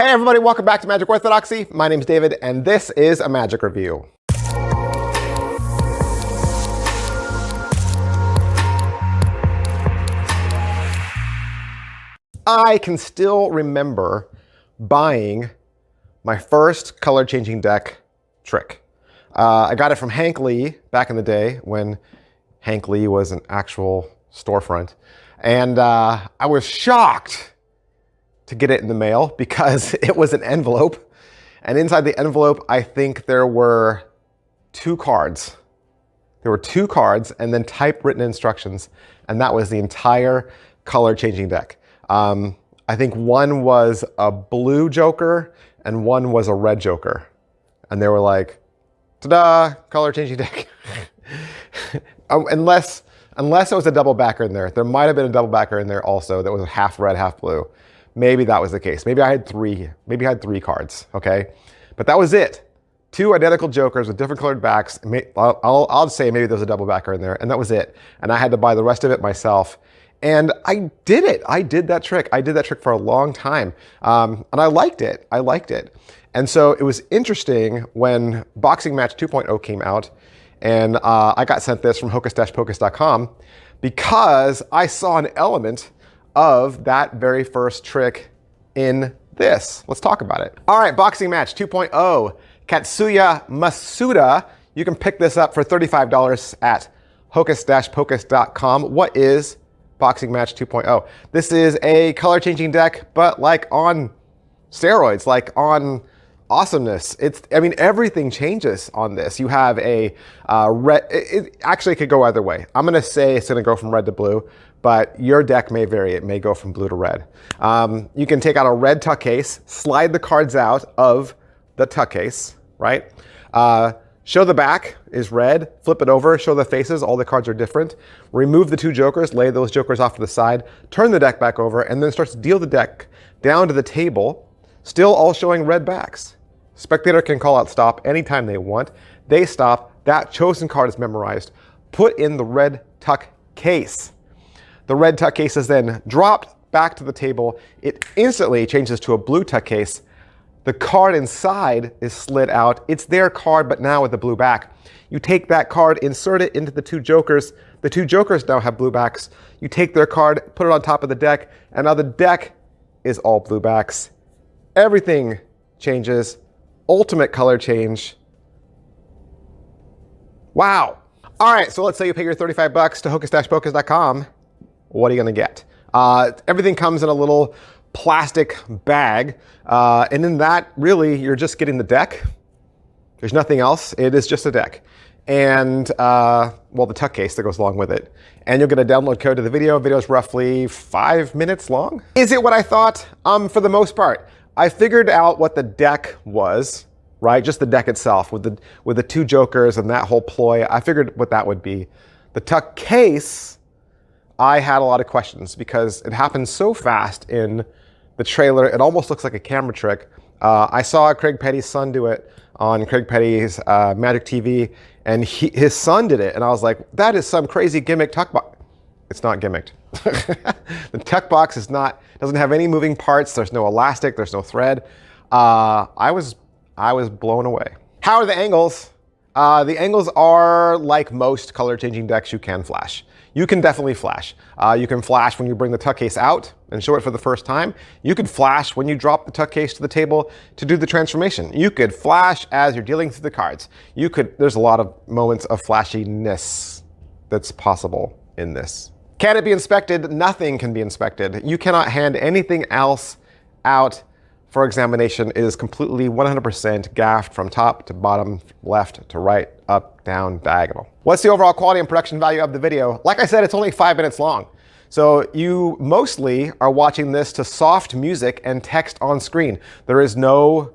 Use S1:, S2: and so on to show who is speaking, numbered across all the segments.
S1: Hey everybody, welcome back to Magic Orthodoxy. My name's David, and this is a Magic Review. I can still remember buying my first color changing deck trick. I got it from Hank Lee back in the day when Hank Lee was an actual storefront. And I was shocked to get it in the mail because it was an envelope. And inside the envelope, I think there were 2 cards. There were 2 cards and then typewritten instructions. And that was the entire color changing deck. I think one was a blue joker and one was a red joker. And they were like, ta-da, color changing deck. Unless it was a double backer in there. There might have been a double backer in there also that was half red, half blue. Maybe that was the case. Maybe I had 3. Maybe I had 3 cards, okay? But that was it. 2 identical jokers with different colored backs. I'll say maybe there was a double backer in there, and that was it. And I had to buy the rest of it myself. And I did it. I did that trick. I did that trick for a long time. And I liked it. I liked it. And so it was interesting when Boxing Match 2.0 came out, and I got sent this from hocus-pocus.com because I saw an element of that very first trick in this. Let's talk about it. All right, Boxing Match 2.0, Katsuya Masuda. You can pick this up for $35 at hocus-pocus.com. What is Boxing Match 2.0? This is a color changing deck, but like on steroids, like on awesomeness. I mean, everything changes on this. You have a red, it actually could go either way. I'm gonna say it's gonna go from red to blue, but your deck may vary. It may go from blue to red. You can take out a red tuck case, slide the cards out of the tuck case, right? Show the back is red, flip it over, show the faces, all the cards are different. Remove the 2 jokers, lay those jokers off to the side, turn the deck back over, and then starts to deal the deck down to the table, still all showing red backs. Spectator can call out stop anytime they want. They stop, that chosen card is memorized, put in the red tuck case. The red tuck case is then dropped back to the table. It instantly changes to a blue tuck case. The card inside is slid out. It's their card, but now with a blue back. You take that card, insert it into the 2 jokers. The 2 jokers now have blue backs. You take their card, put it on top of the deck, and now the deck is all blue backs. Everything changes. Ultimate color change. Wow. All right, so let's say you pay your $35 to hocus-pocus.com. What are you gonna get? Everything comes in a little plastic bag. And in that, really, you're just getting the deck. There's nothing else. It is just a deck. And, well, the tuck case that goes along with it. And you'll get a download code to the video. Video is roughly 5 minutes long. Is it what I thought? For the most part. I figured out what the deck was, right? Just the deck itself with the 2 jokers and that whole ploy. I figured what that would be. The tuck case, I had a lot of questions because it happened so fast in the trailer. It almost looks like a camera trick. I saw Craig Petty's son do it on Craig Petty's Magic TV, and his son did it. And I was like, that is some crazy gimmick tuck box. It's not gimmicked. The tuck box doesn't have any moving parts. There's no elastic, there's no thread. I was blown away. How are the angles? The angles are like most color changing decks you can flash. You can definitely flash. You can flash when you bring the tuck case out and show it for the first time. You could flash when you drop the tuck case to the table to do the transformation. You could flash as you're dealing through the cards. There's a lot of moments of flashiness that's possible in this. Can it be inspected? Nothing can be inspected. You cannot hand anything else out for examination. It is completely 100% gaffed from top to bottom, left to right, up, down, diagonal. What's the overall quality and production value of the video? Like I said, it's only 5 minutes long. So you mostly are watching this to soft music and text on screen. There is no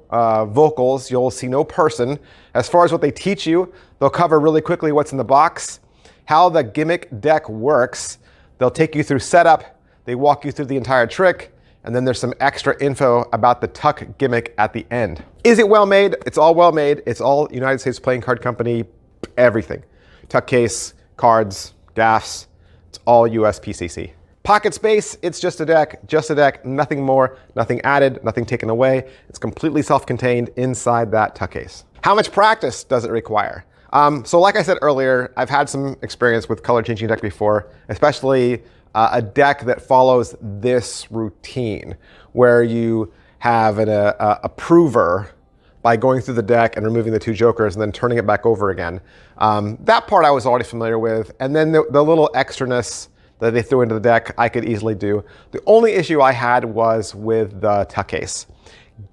S1: vocals. You'll see no person. As far as what they teach you, they'll cover really quickly what's in the box, how the gimmick deck works. They'll take you through setup. They walk you through the entire trick. And then there's some extra info about the tuck gimmick at the end. Is it well made? It's all well made. It's all United States Playing Card Company, everything. Tuck case, cards, gaffs, it's all USPCC. Pocket space, it's just a deck, nothing more, nothing added, nothing taken away. It's completely self-contained inside that tuck case. How much practice does it require? So like I said earlier, I've had some experience with color changing deck before, especially a deck that follows this routine where you have a prover by going through the deck and removing the 2 jokers and then turning it back over again. That part I was already familiar with. And then the little extraness that they threw into the deck, I could easily do. The only issue I had was with the tuck case.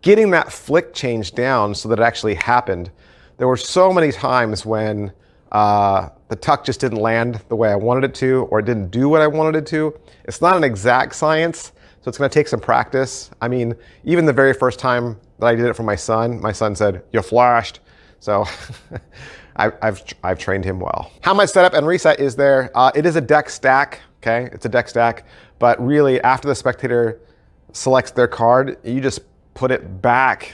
S1: Getting that flick change down so that it actually happened. There were so many times when the tuck just didn't land the way I wanted it to, or it didn't do what I wanted it to. It's not an exact science, so it's gonna take some practice. I mean, even the very first time that I did it for my son said, "You flashed." So I've trained him well. How much setup and reset is there? It is a deck stack, okay? It's a deck stack, but really after the spectator selects their card, you just put it back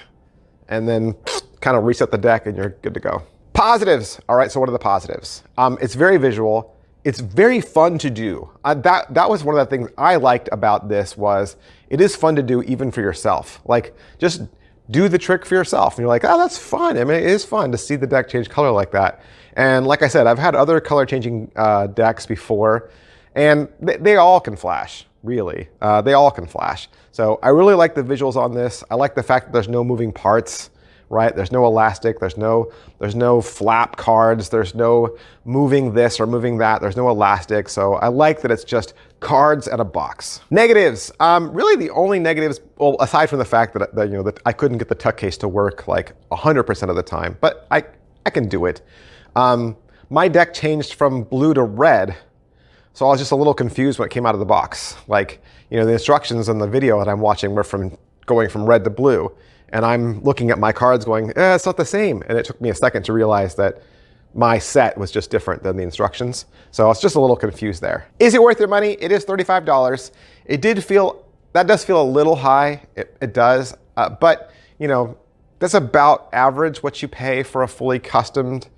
S1: and then kind of reset the deck and you're good to go. Positives. All right, so what are the positives? It's very visual. It's very fun to do. That was one of the things I liked about this was it is fun to do even for yourself. Like just do the trick for yourself. And you're like, oh, that's fun. I mean, it is fun to see the deck change color like that. And like I said, I've had other color changing decks before and they all can flash, really. They all can flash. So I really like the visuals on this. I like the fact that there's no moving parts. Right? There's no elastic, there's no flap cards, there's no moving this or moving that, there's no elastic. So I like that it's just cards and a box. Negatives. Really the only negatives, well, aside from the fact that, that I couldn't get the tuck case to work like 100% of the time, but I can do it. My deck changed from blue to red, so I was just a little confused when it came out of the box. Like, the instructions in the video that I'm watching were going from red to blue. And I'm looking at my cards going, it's not the same. And it took me a second to realize that my set was just different than the instructions. So I was just a little confused there. Is it worth your money? It is $35. That does feel a little high. It does. But, that's about average what you pay for a fully customed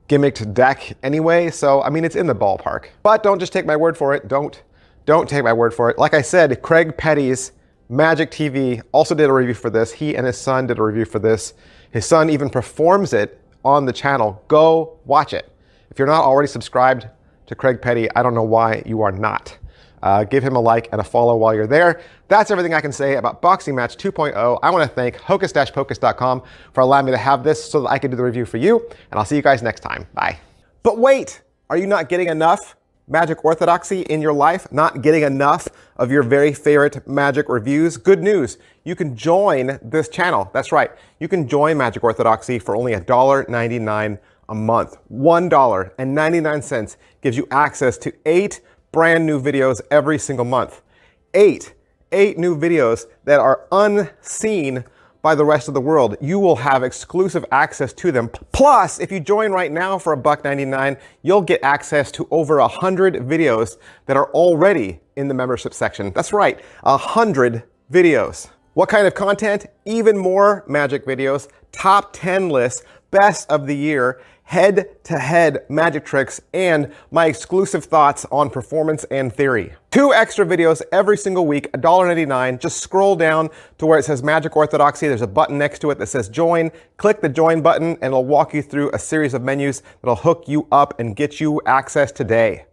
S1: gimmicked deck anyway. So, I mean, it's in the ballpark. But don't just take my word for it. Don't take my word for it. Like I said, Craig Petty's Magic TV also did a review for this. He and his son did a review for this. His son even performs it on the channel. Go watch it. If you're not already subscribed to Craig Petty, I don't know why you are not. Give him a like and a follow while you're there. That's everything I can say about Boxing Match 2.0. I want to thank hocus-pocus.com for allowing me to have this so that I can do the review for you. And I'll see you guys next time. Bye. But wait, are you not getting enough Magic Orthodoxy in your life? Not getting enough of your very favorite Magic reviews? Good news, you can join this channel. That's right, you can join Magic Orthodoxy for only $1.99 a month. $1.99 gives you access to 8 brand new videos every single month. 8 new videos that are unseen by the rest of the world. You will have exclusive access to them. Plus, if you join right now for $1.99, you'll get access to over 100 videos that are already in the membership section. That's right, 100 videos. What kind of content? Even more Magic videos, top 10 lists, best of the year, head-to-head magic tricks, and my exclusive thoughts on performance and theory. 2 extra videos every single week, $1.99. Just scroll down to where it says Magic Orthodoxy. There's a button next to it that says join. Click the join button and it'll walk you through a series of menus that'll hook you up and get you access today.